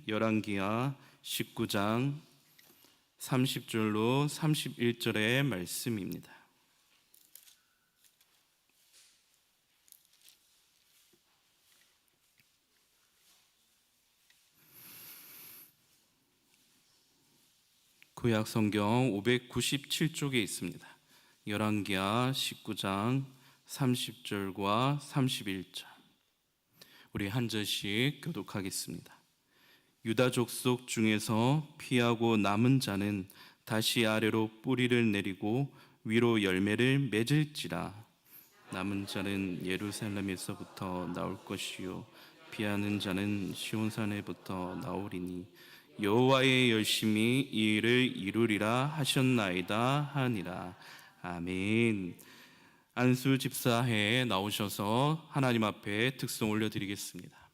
열왕기하 19장 30절로 31절의 말씀입니다. 구약 성경 597쪽에 있습니다. 열왕기하 19장 30절과 31절. 우리 한 절씩 교독하겠습니다. 유다 족속 중에서 피하고 남은 자는 다시 아래로 뿌리를 내리고 위로 열매를 맺을지라. 남은 자는 예루살렘에서부터 나올 것이요 피하는 자는 시온산에부터 나오리니 여호와의 열심히 이 일을 이루리라 하셨나이다 하니라. 아멘. 안수 집사회에 나오셔서 하나님 앞에 특송 올려드리겠습니다.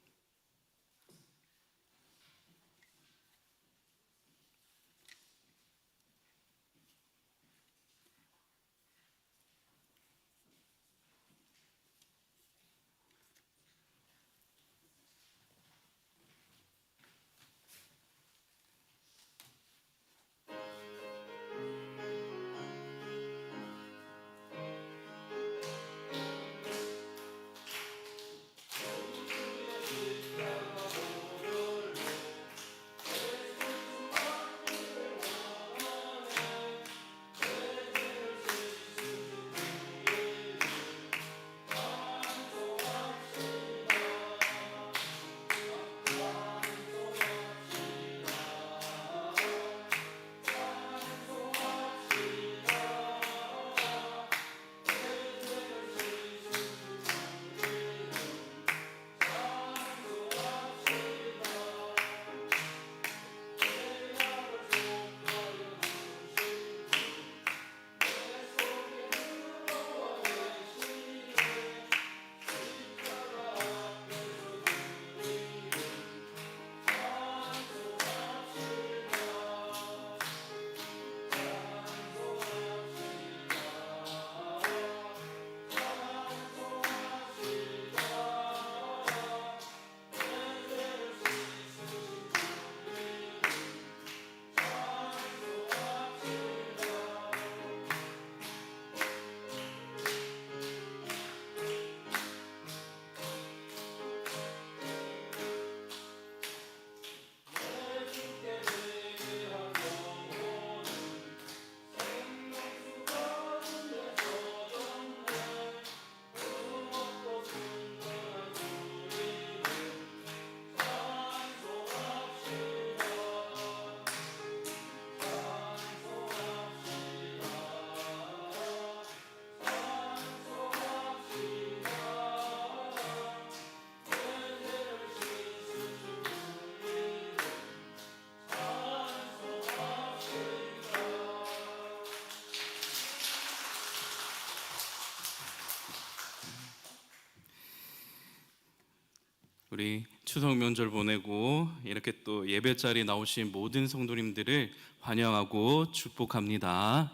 우리 추석 명절 보내고 이렇게 또 예배 자리에 나오신 모든 성도님들을 환영하고 축복합니다.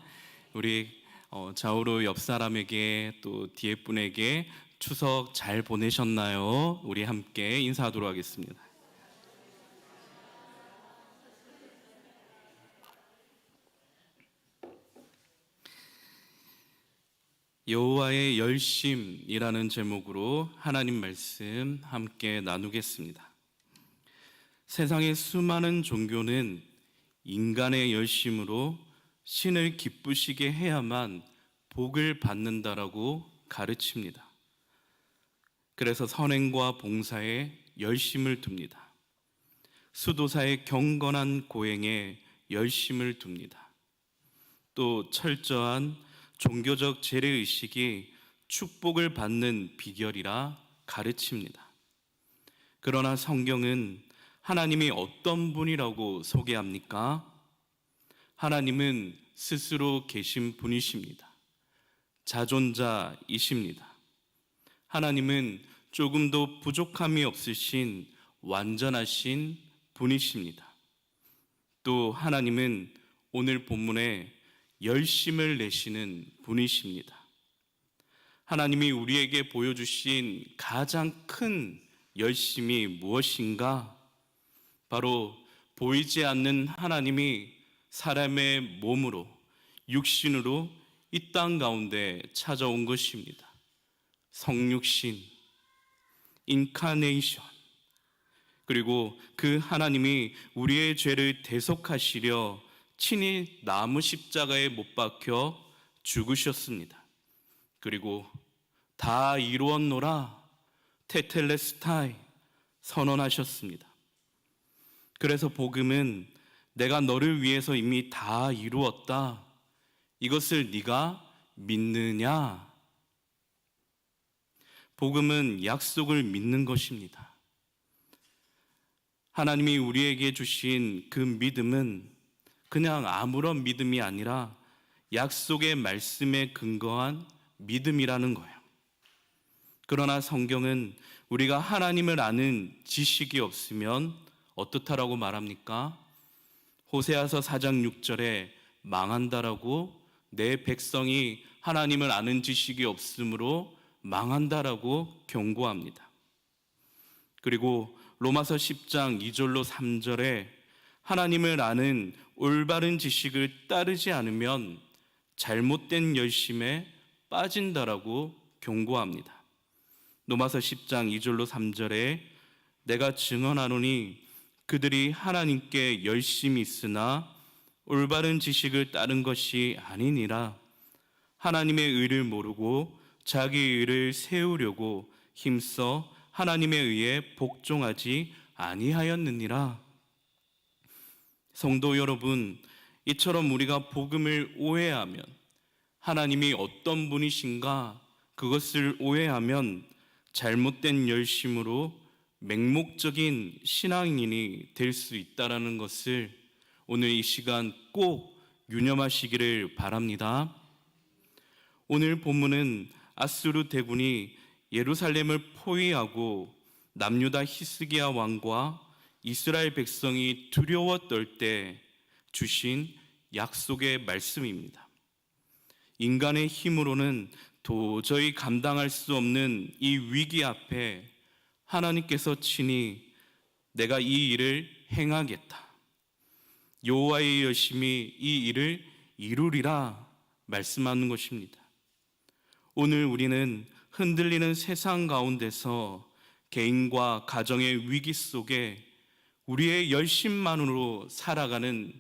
우리 좌우로 옆 사람에게 또 뒤에 분에게 추석 잘 보내셨나요? 우리 함께 인사하도록 하겠습니다. 여호와의 열심이라는 제목으로 하나님 말씀 함께 나누겠습니다. 세상의 수많은 종교는 인간의 열심으로 신을 기쁘시게 해야만 복을 받는다라고 가르칩니다. 그래서 선행과 봉사에 열심을 둡니다. 수도사의 경건한 고행에 열심을 둡니다. 또 철저한 종교적 재래의식이 축복을 받는 비결이라 가르칩니다. 그러나 성경은 하나님이 어떤 분이라고 소개합니까? 하나님은 스스로 계신 분이십니다. 자존자이십니다. 하나님은 조금도 부족함이 없으신 완전하신 분이십니다. 또 하나님은 오늘 본문에 열심을 내시는 분이십니다. 하나님이 우리에게 보여주신 가장 큰 열심이 무엇인가? 바로 보이지 않는 하나님이 사람의 몸으로, 육신으로 이 땅 가운데 찾아온 것입니다. 성육신, 인카네이션. 그리고 그 하나님이 우리의 죄를 대속하시려 친히 나무 십자가에 못 박혀 죽으셨습니다. 그리고 다 이루었노라 테텔레스타이 선언하셨습니다. 그래서 복음은 내가 너를 위해서 이미 다 이루었다, 이것을 네가 믿느냐? 복음은 약속을 믿는 것입니다. 하나님이 우리에게 주신 그 믿음은 그냥 아무런 믿음이 아니라 약속의 말씀에 근거한 믿음이라는 거예요. 그러나 성경은 우리가 하나님을 아는 지식이 없으면 어떻다라고 말합니까? 호세아서 4장 6절에 망한다라고, 내 백성이 하나님을 아는 지식이 없으므로 망한다라고 경고합니다. 그리고 로마서 10장 2절로 3절에 하나님을 아는 올바른 지식을 따르지 않으면 잘못된 열심에 빠진다라고 경고합니다. 로마서 10장 2절로 3절에 내가 증언하노니 그들이 하나님께 열심히 있으나 올바른 지식을 따른 것이 아니니라. 하나님의 의를 모르고 자기 의를 세우려고 힘써 하나님에 의해 복종하지 아니하였느니라. 성도 여러분, 이처럼 우리가 복음을 오해하면, 하나님이 어떤 분이신가 그것을 오해하면 잘못된 열심으로 맹목적인 신앙인이 될 수 있다는 것을 오늘 이 시간 꼭 유념하시기를 바랍니다. 오늘 본문은 아수르 대군이 예루살렘을 포위하고 남유다 히스기야 왕과 이스라엘 백성이 두려워 떨 때 주신 약속의 말씀입니다. 인간의 힘으로는 도저히 감당할 수 없는 이 위기 앞에 하나님께서 친히 내가 이 일을 행하겠다, 여호와의 열심히 이 일을 이루리라 말씀하는 것입니다. 오늘 우리는 흔들리는 세상 가운데서 개인과 가정의 위기 속에 우리의 열심만으로 살아가는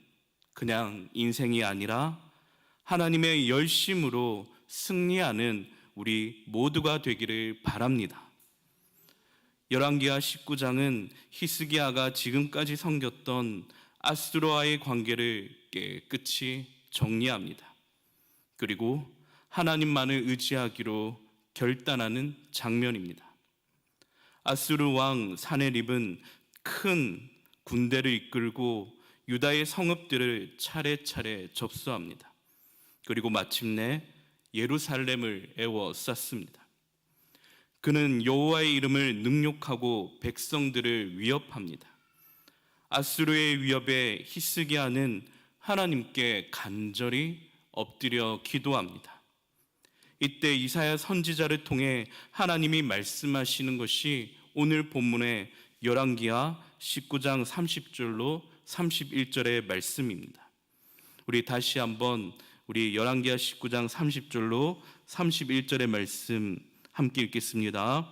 그냥 인생이 아니라 하나님의 열심으로 승리하는 우리 모두가 되기를 바랍니다. 열왕기하 19장은 히스기야가 지금까지 섬겼던 아수르와의 관계를 깨끗이 정리합니다. 그리고 하나님만을 의지하기로 결단하는 장면입니다. 아수르 왕 사네립은 큰 군대를 이끌고 유다의 성읍들을 차례차례 접수합니다. 그리고 마침내 예루살렘을 에워쌌습니다. 그는 여호와의 이름을 능욕하고 백성들을 위협합니다. 아수르의 위협에 히스기야는 하나님께 간절히 엎드려 기도합니다. 이때 이사야 선지자를 통해 하나님이 말씀하시는 것이 오늘 본문의 열왕기하 19장 30절로 31절의 말씀입니다. 우리 다시 한번 우리 열왕기하 19장 30절로 31절의 말씀 함께 읽겠습니다.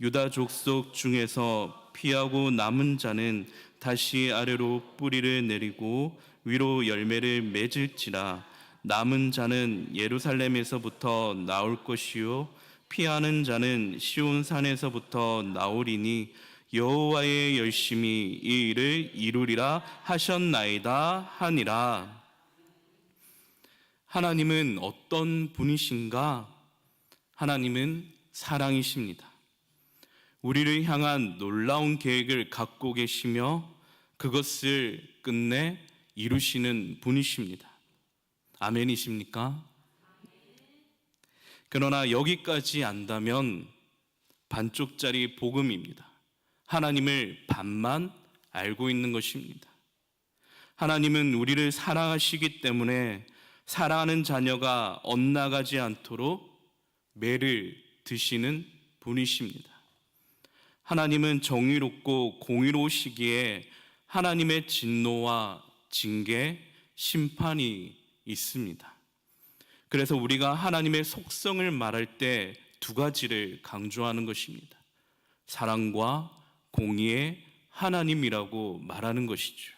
유다 족속 중에서 피하고 남은 자는 다시 아래로 뿌리를 내리고 위로 열매를 맺을지라. 남은 자는 예루살렘에서부터 나올 것이요 피하는 자는 시온산에서부터 나오리니 여호와의 열심히 이 일을 이루리라 하셨나이다 하니라. 하나님은 어떤 분이신가? 하나님은 사랑이십니다. 우리를 향한 놀라운 계획을 갖고 계시며 그것을 끝내 이루시는 분이십니다. 아멘이십니까? 그러나 여기까지 안다면 반쪽짜리 복음입니다. 하나님을 반만 알고 있는 것입니다. 하나님은 우리를 사랑하시기 때문에 사랑하는 자녀가 엇나가지 않도록 매를 드시는 분이십니다. 하나님은 정의롭고 공의로우시기에 하나님의 진노와 징계, 심판이 있습니다. 그래서 우리가 하나님의 속성을 말할 때 두 가지를 강조하는 것입니다. 사랑과 공의의 하나님이라고 말하는 것이죠.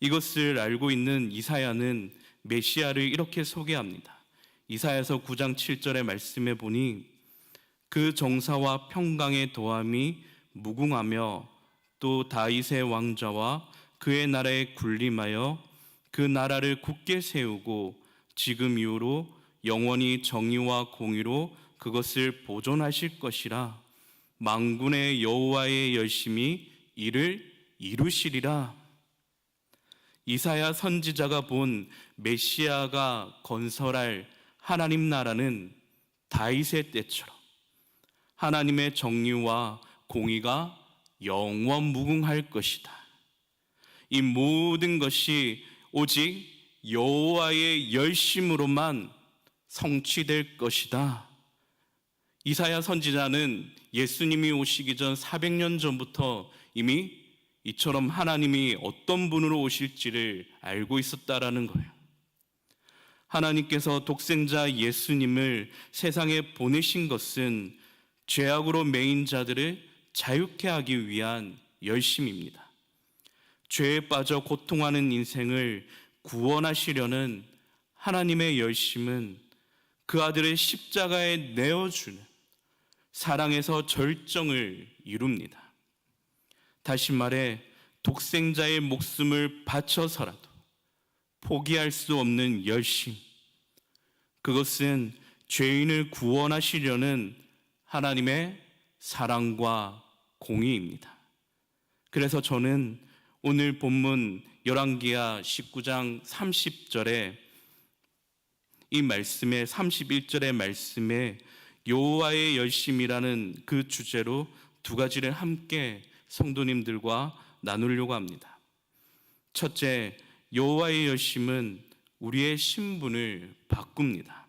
이것을 알고 있는 이사야는 메시아를 이렇게 소개합니다. 이사야서 9장 7절의 말씀에 보니 그 정사와 평강의 도함이 무궁하며 또 다윗의 왕자와 그의 나라에 군림하여 그 나라를 굳게 세우고 지금 이후로 영원히 정의와 공의로 그것을 보존하실 것이라. 만군의 여호와의 열심히 이를 이루시리라. 이사야 선지자가 본 메시아가 건설할 하나님 나라는 다윗의 때처럼 하나님의 정의와 공의가 영원 무궁할 것이다. 이 모든 것이 오직 여호와의 열심으로만 성취될 것이다. 이사야 선지자는 예수님이 오시기 전 400년 전부터 이미 이처럼 하나님이 어떤 분으로 오실지를 알고 있었다라는 거예요. 하나님께서 독생자 예수님을 세상에 보내신 것은 죄악으로 매인 자들을 자유케 하기 위한 열심입니다. 죄에 빠져 고통하는 인생을 구원하시려는 하나님의 열심은 그 아들을 십자가에 내어주는 사랑에서 절정을 이룹니다. 다시 말해 독생자의 목숨을 바쳐서라도 포기할 수 없는 열심, 그것은 죄인을 구원하시려는 하나님의 사랑과 공의입니다. 그래서 저는 오늘 본문 열왕기하 19장 30절에 이 말씀에 31절의 말씀에 여호와의 열심이라는 그 주제로 두 가지를 함께 성도님들과 나누려고 합니다. 첫째, 여호와의 열심은 우리의 신분을 바꿉니다.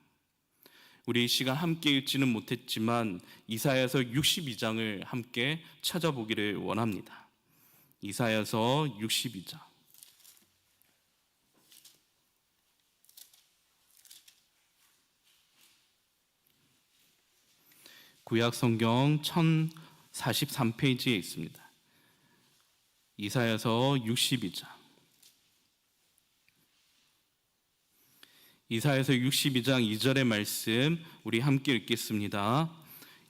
우리 이 시간 함께 읽지는 못했지만 이사야서 62장을 함께 찾아보기를 원합니다. 이사야서 62장. 구약 성경 1043페이지에 있습니다. 이사야서 62장. 이사야서 62장 2절의 말씀 우리 함께 읽겠습니다.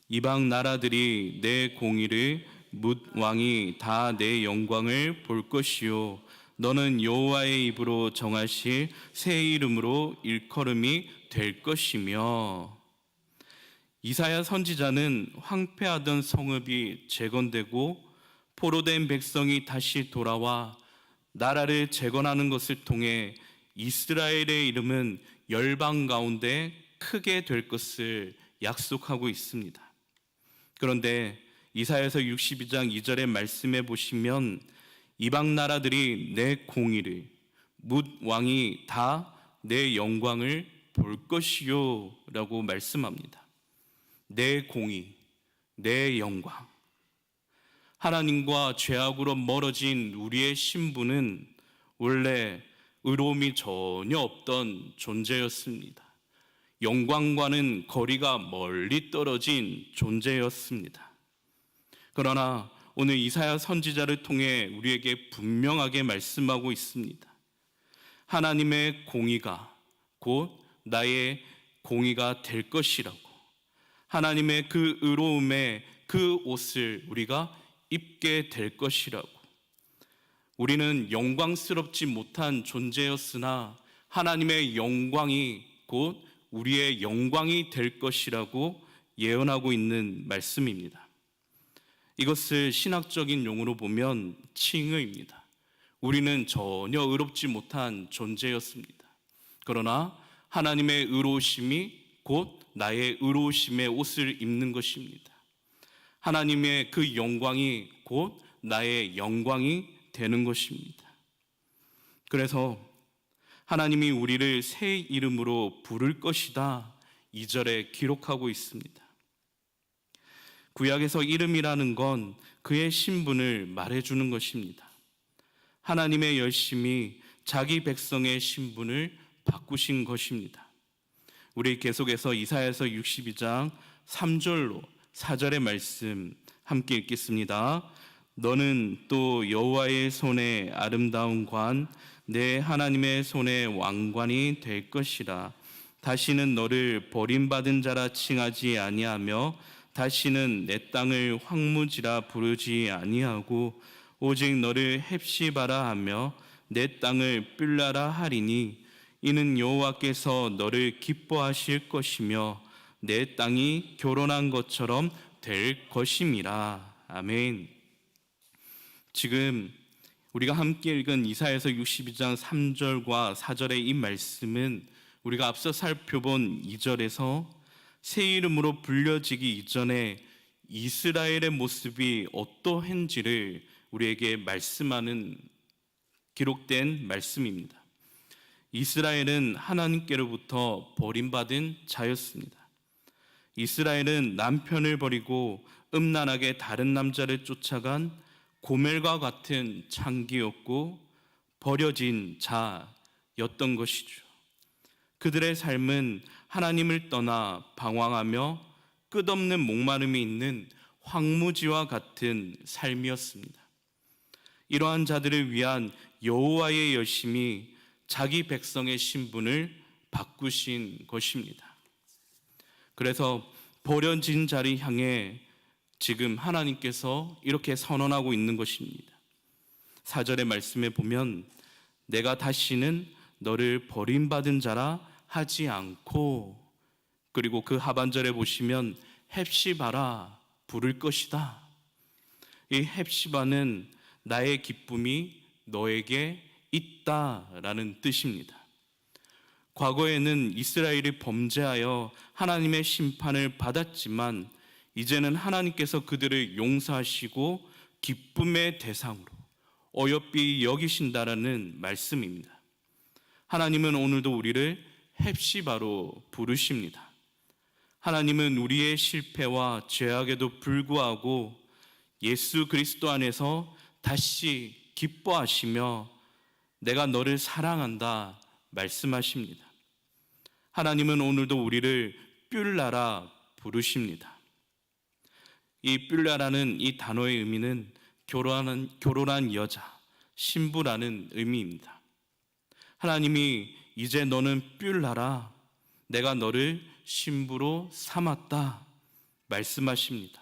이방 나라들이 내 공의를 뭇 왕이 다 내 영광을 볼 것이요 너는 여호와의 입으로 정하실 새 이름으로 일컬음이 될 것이며. 이사야 선지자는 황폐하던 성읍이 재건되고 포로된 백성이 다시 돌아와 나라를 재건하는 것을 통해 이스라엘의 이름은 열방 가운데 크게 될 것을 약속하고 있습니다. 그런데 이사야서 62장 2절의 말씀에 보시면 이방 나라들이 내 공의를 뭇 왕이 다 내 영광을 볼 것이요 라고 말씀합니다. 내 공의, 내 영광. 하나님과 죄악으로 멀어진 우리의 신분은 원래 의로움이 전혀 없던 존재였습니다. 영광과는 거리가 멀리 떨어진 존재였습니다. 그러나 오늘 이사야 선지자를 통해 우리에게 분명하게 말씀하고 있습니다. 하나님의 공의가 곧 나의 공의가 될 것이라고, 하나님의 그 의로움의 그 옷을 우리가 입게 될 것이라고. 우리는 영광스럽지 못한 존재였으나 하나님의 영광이 곧 우리의 영광이 될 것이라고 예언하고 있는 말씀입니다. 이것을 신학적인 용어로 보면 칭의입니다. 우리는 전혀 의롭지 못한 존재였습니다. 그러나 하나님의 의로우심이 곧 나의 의로우심의 옷을 입는 것입니다. 하나님의 그 영광이 곧 나의 영광이 되는 것입니다. 그래서 하나님이 우리를 새 이름으로 부를 것이다 2절에 기록하고 있습니다. 구약에서 이름이라는 건 그의 신분을 말해주는 것입니다. 하나님의 열심이 자기 백성의 신분을 바꾸신 것입니다. 우리 계속해서 이사야서 62장 3절로 4절의 말씀 함께 읽겠습니다. 너는 또 여호와의 손에 아름다운 관, 내 하나님의 손에 왕관이 될 것이라. 다시는 너를 버림받은 자라 칭하지 아니하며 다시는 내 땅을 황무지라 부르지 아니하고 오직 너를 헵시바라 하며 내 땅을 뿔라라 하리니 이는 여호와께서 너를 기뻐하실 것이며 내 땅이 결혼한 것처럼 될 것임이라. 아멘. 지금 우리가 함께 읽은 이사야서 62장 3절과 4절의 이 말씀은 우리가 앞서 살펴본 2절에서 새 이름으로 불려지기 이전에 이스라엘의 모습이 어떠한지를 우리에게 말씀하는 기록된 말씀입니다. 이스라엘은 하나님께로부터 버림받은 자였습니다. 이스라엘은 남편을 버리고 음란하게 다른 남자를 쫓아간 고멜과 같은 창기였고 버려진 자였던 것이죠. 그들의 삶은 하나님을 떠나 방황하며 끝없는 목마름이 있는 황무지와 같은 삶이었습니다. 이러한 자들을 위한 여호와의 열심이 자기 백성의 신분을 바꾸신 것입니다. 그래서 버려진 자를 향해 지금 하나님께서 이렇게 선언하고 있는 것입니다. 4절의 말씀에 보면 내가 다시는 너를 버림받은 자라 하지 않고, 그리고 그 하반절에 보시면 헵시바라 부를 것이다. 이 헵시바는 나의 기쁨이 너에게 있다라는 뜻입니다. 과거에는 이스라엘이 범죄하여 하나님의 심판을 받았지만 이제는 하나님께서 그들을 용서하시고 기쁨의 대상으로 어여삐 여기신다라는 말씀입니다. 하나님은 오늘도 우리를 헵시바로 부르십니다. 하나님은 우리의 실패와 죄악에도 불구하고 예수 그리스도 안에서 다시 기뻐하시며 내가 너를 사랑한다 말씀하십니다. 하나님은 오늘도 우리를 뿔라라 부르십니다. 이 뿔라라는 이 단어의 의미는 결혼한 여자, 신부라는 의미입니다. 하나님이 이제 너는 뿔라라, 내가 너를 신부로 삼았다 말씀하십니다.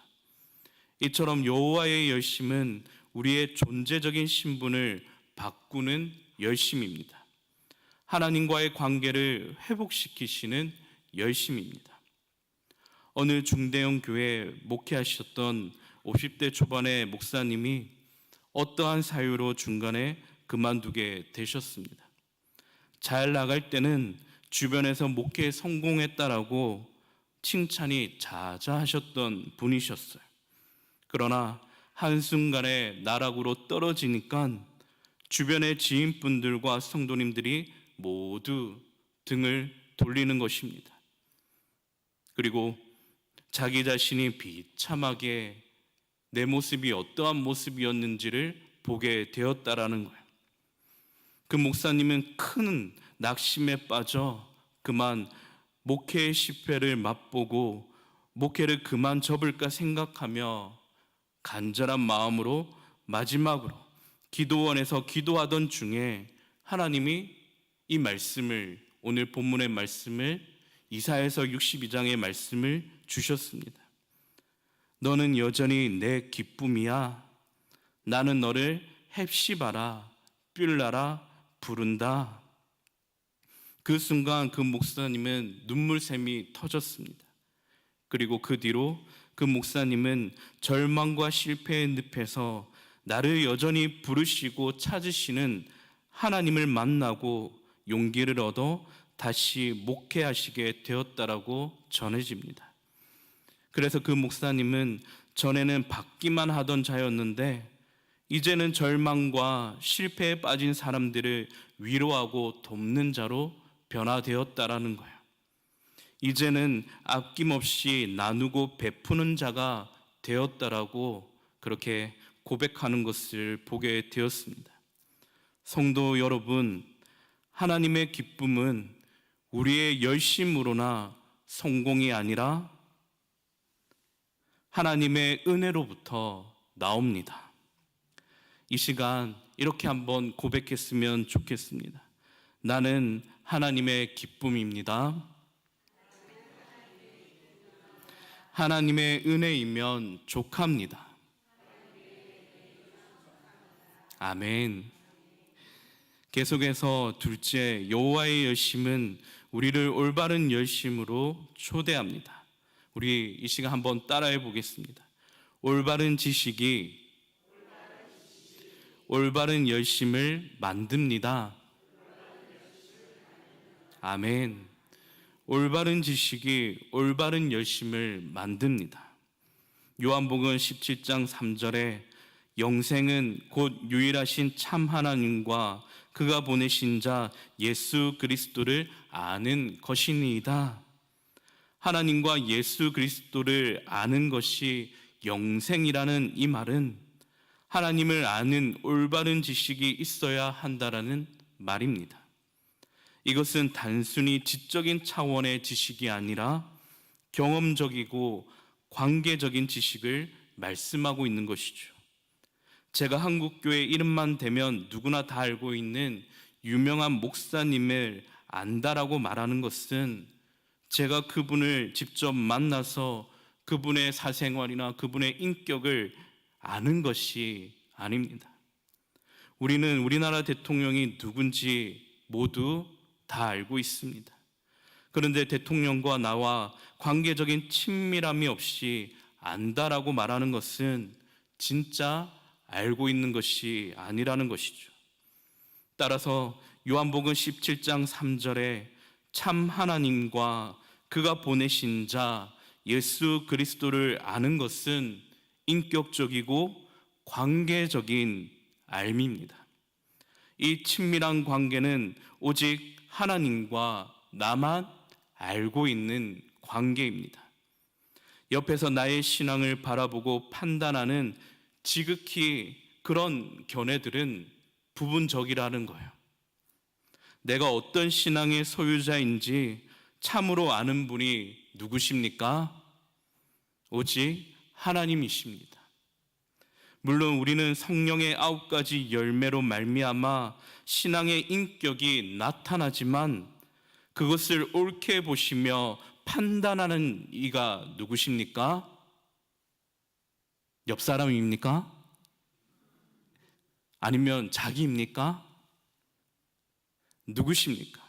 이처럼 여호와의 열심은 우리의 존재적인 신분을 바꾸는 열심입니다. 하나님과의 관계를 회복시키시는 열심입니다. 어느 중대형 교회 목회하셨던 50대 초반의 목사님이 어떠한 사유로 중간에 그만두게 되셨습니다. 잘 나갈 때는 주변에서 목회에 성공했다라고 칭찬이 자자하셨던 분이셨어요. 그러나 한순간에 나락으로 떨어지니까 주변의 지인분들과 성도님들이 모두 등을 돌리는 것입니다. 그리고 자기 자신이 비참하게 내 모습이 어떠한 모습이었는지를 보게 되었다라는 거예요. 그 목사님은 큰 낙심에 빠져 그만 목회의 실패를 맛보고 목회를 그만 접을까 생각하며 간절한 마음으로 마지막으로 기도원에서 기도하던 중에 하나님이 이 말씀을, 오늘 본문의 말씀을, 이사야서 62장의 말씀을 주셨습니다. 너는 여전히 내 기쁨이야. 나는 너를 헵시바라, 뿔라라 부른다. 그 순간 그 목사님은 눈물샘이 터졌습니다. 그리고 그 뒤로 그 목사님은 절망과 실패의 늪에서 나를 여전히 부르시고 찾으시는 하나님을 만나고 용기를 얻어 다시 목회하시게 되었다라고 전해집니다. 그래서 그 목사님은 전에는 받기만 하던 자였는데 이제는 절망과 실패에 빠진 사람들을 위로하고 돕는 자로 변화되었다라는 거예요. 이제는 아낌없이 나누고 베푸는 자가 되었다라고 그렇게 고백하는 것을 보게 되었습니다. 성도 여러분, 하나님의 기쁨은 우리의 열심으로나 성공이 아니라 하나님의 은혜로부터 나옵니다. 이 시간 이렇게 한번 고백했으면 좋겠습니다. 나는 하나님의 기쁨입니다. 하나님의 은혜이면 족합니다. 아멘. 계속해서 둘째, 여호와의 열심은 우리를 올바른 열심으로 초대합니다. 우리 이 시간 한번 따라해 보겠습니다. 올바른 지식이 올바른 열심을 만듭니다. 아멘. 올바른 지식이 올바른 열심을 만듭니다. 요한복음 17장 3절에 영생은 곧 유일하신 참 하나님과 그가 보내신 자 예수 그리스도를 아는 것이니이다. 하나님과 예수 그리스도를 아는 것이 영생이라는 이 말은 하나님을 아는 올바른 지식이 있어야 한다라는 말입니다. 이것은 단순히 지적인 차원의 지식이 아니라 경험적이고 관계적인 지식을 말씀하고 있는 것이죠. 제가 한국교회 이름만 대면 누구나 다 알고 있는 유명한 목사님을 안다라고 말하는 것은 제가 그분을 직접 만나서 그분의 사생활이나 그분의 인격을 아는 것이 아닙니다. 우리는 우리나라 대통령이 누군지 모두 다 알고 있습니다. 그런데 대통령과 나와 관계적인 친밀함이 없이 안다라고 말하는 것은 진짜 알고 있는 것이 아니라는 것이죠. 따라서 요한복음 17장 3절에 참 하나님과 그가 보내신 자 예수 그리스도를 아는 것은 인격적이고 관계적인 알미입니다. 이 친밀한 관계는 오직 하나님과 나만 알고 있는 관계입니다. 옆에서 나의 신앙을 바라보고 판단하는 지극히 그런 견해들은 부분적이라는 거예요. 내가 어떤 신앙의 소유자인지 참으로 아는 분이 누구십니까? 오직 하나님이십니다. 물론 우리는 성령의 9가지 열매로 말미암아 신앙의 인격이 나타나지만 그것을 옳게 보시며 판단하는 이가 누구십니까? 옆 사람입니까? 아니면 자기입니까? 누구십니까?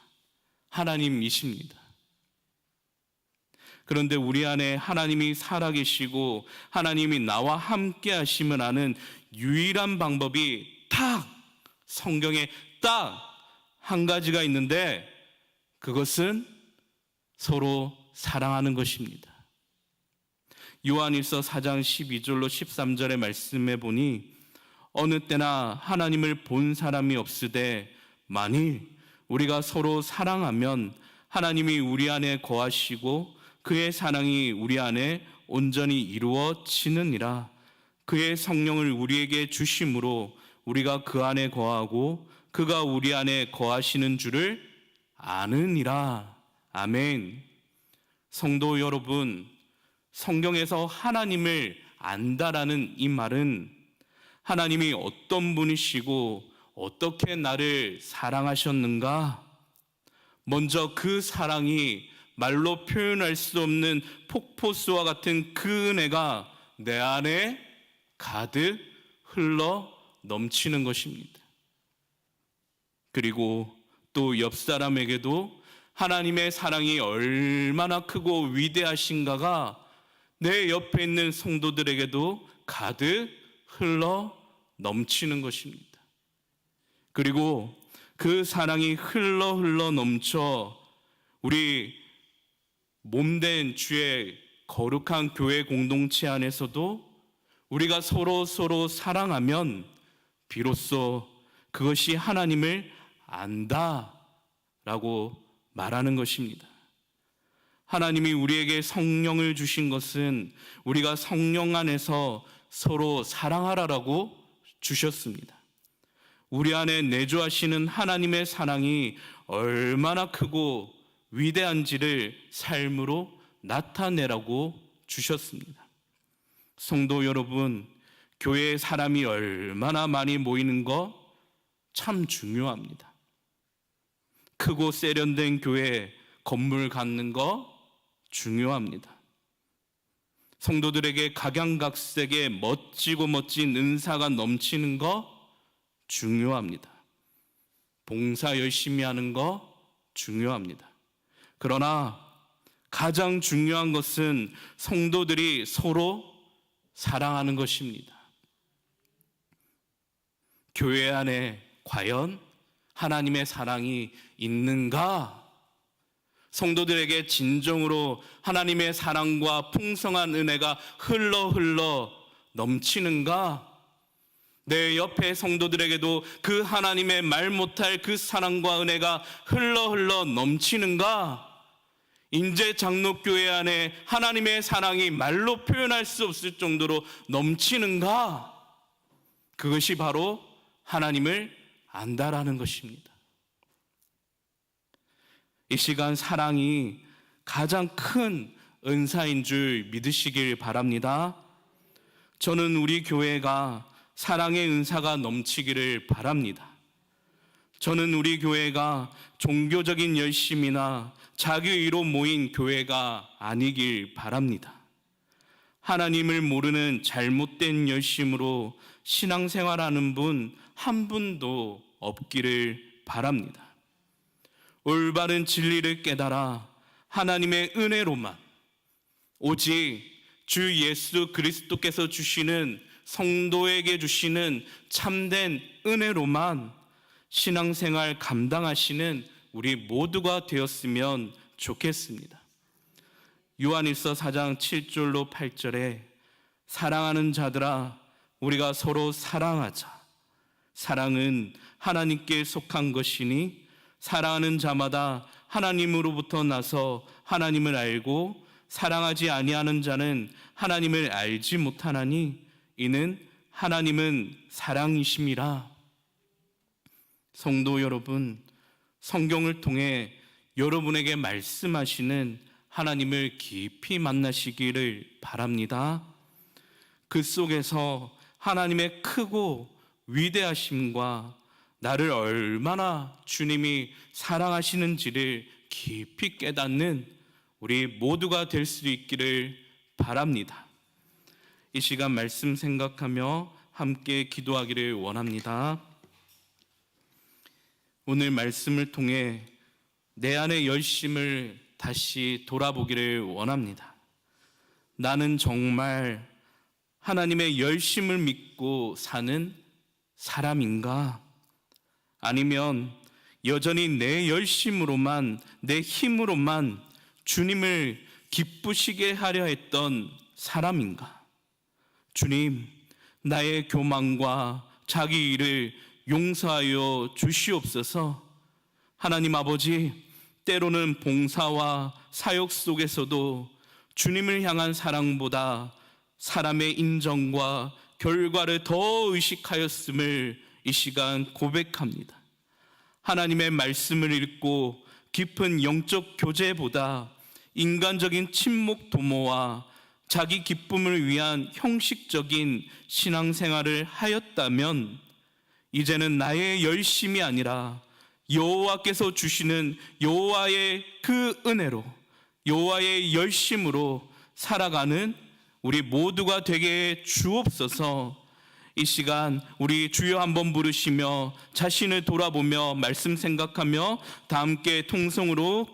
하나님이십니다. 그런데 우리 안에 하나님이 살아계시고 하나님이 나와 함께 하심을 아는 유일한 방법이 딱 성경에 딱 한 가지가 있는데 그것은 서로 사랑하는 것입니다. 요한일서 4장 12절로 13절의 말씀해 보니 어느 때나 하나님을 본 사람이 없으되 만일 우리가 서로 사랑하면 하나님이 우리 안에 거하시고 그의 사랑이 우리 안에 온전히 이루어지느니라. 그의 성령을 우리에게 주심으로 우리가 그 안에 거하고 그가 우리 안에 거하시는 줄을 아느니라. 아멘. 성도 여러분, 성경에서 하나님을 안다라는 이 말은 하나님이 어떤 분이시고 어떻게 나를 사랑하셨는가? 먼저 그 사랑이 말로 표현할 수 없는 폭포수와 같은 그 은혜가 내 안에 가득 흘러 넘치는 것입니다. 그리고 또 옆 사람에게도 하나님의 사랑이 얼마나 크고 위대하신가가 내 옆에 있는 성도들에게도 가득 흘러 넘치는 것입니다. 그리고 그 사랑이 흘러 넘쳐 우리 몸된 주의 거룩한 교회 공동체 안에서도 우리가 서로 사랑하면 비로소 그것이 하나님을 안다라고 말하는 것입니다. 하나님이 우리에게 성령을 주신 것은 우리가 성령 안에서 서로 사랑하라라고 주셨습니다. 우리 안에 내주하시는 하나님의 사랑이 얼마나 크고 위대한지를 삶으로 나타내라고 주셨습니다. 성도 여러분, 교회에 사람이 얼마나 많이 모이는 거 참 중요합니다. 크고 세련된 교회 건물 갖는 거 중요합니다. 성도들에게 각양각색의 멋지고 멋진 은사가 넘치는 거 중요합니다. 봉사 열심히 하는 거 중요합니다. 그러나 가장 중요한 것은 성도들이 서로 사랑하는 것입니다. 교회 안에 과연 하나님의 사랑이 있는가? 성도들에게 진정으로 하나님의 사랑과 풍성한 은혜가 흘러 넘치는가? 내 옆에 성도들에게도 그 하나님의 말 못할 그 사랑과 은혜가 흘러 넘치는가? 인제 장로교회 안에 하나님의 사랑이 말로 표현할 수 없을 정도로 넘치는가? 그것이 바로 하나님을 안다라는 것입니다. 이 시간 사랑이 가장 큰 은사인 줄 믿으시길 바랍니다. 저는 우리 교회가 사랑의 은사가 넘치기를 바랍니다. 저는 우리 교회가 종교적인 열심이나 자기의로 모인 교회가 아니길 바랍니다. 하나님을 모르는 잘못된 열심으로 신앙생활하는 분 한 분도 없기를 바랍니다. 올바른 진리를 깨달아 하나님의 은혜로만, 오직 주 예수 그리스도께서 주시는, 성도에게 주시는 참된 은혜로만 신앙생활 감당하시는 우리 모두가 되었으면 좋겠습니다. 요한일서 4장 7절로 8절에 사랑하는 자들아 우리가 서로 사랑하자. 사랑은 하나님께 속한 것이니 사랑하는 자마다 하나님으로부터 나서 하나님을 알고 사랑하지 아니하는 자는 하나님을 알지 못하나니 이는 하나님은 사랑이심이라. 성도 여러분, 성경을 통해 여러분에게 말씀하시는 하나님을 깊이 만나시기를 바랍니다. 그 속에서 하나님의 크고 위대하심과 나를 얼마나 주님이 사랑하시는지를 깊이 깨닫는 우리 모두가 될 수 있기를 바랍니다. 이 시간 말씀 생각하며 함께 기도하기를 원합니다. 오늘 말씀을 통해 내 안의 열심을 다시 돌아보기를 원합니다. 나는 정말 하나님의 열심을 믿고 사는 사람인가? 아니면 여전히 내 열심으로만, 내 힘으로만 주님을 기쁘시게 하려 했던 사람인가? 주님, 나의 교만과 자기 일을 용서하여 주시옵소서. 하나님 아버지, 때로는 봉사와 사역 속에서도 주님을 향한 사랑보다 사람의 인정과 결과를 더 의식하였음을 이 시간 고백합니다. 하나님의 말씀을 읽고 깊은 영적 교제보다 인간적인 친목 도모와 자기 기쁨을 위한 형식적인 신앙생활을 하였다면 이제는 나의 열심이 아니라 여호와께서 주시는 여호와의 그 은혜로, 여호와의 열심으로 살아가는 우리 모두가 되게 주옵소서. 이 시간 우리 주여 한번 부르시며 자신을 돌아보며 말씀 생각하며 다 함께 통성으로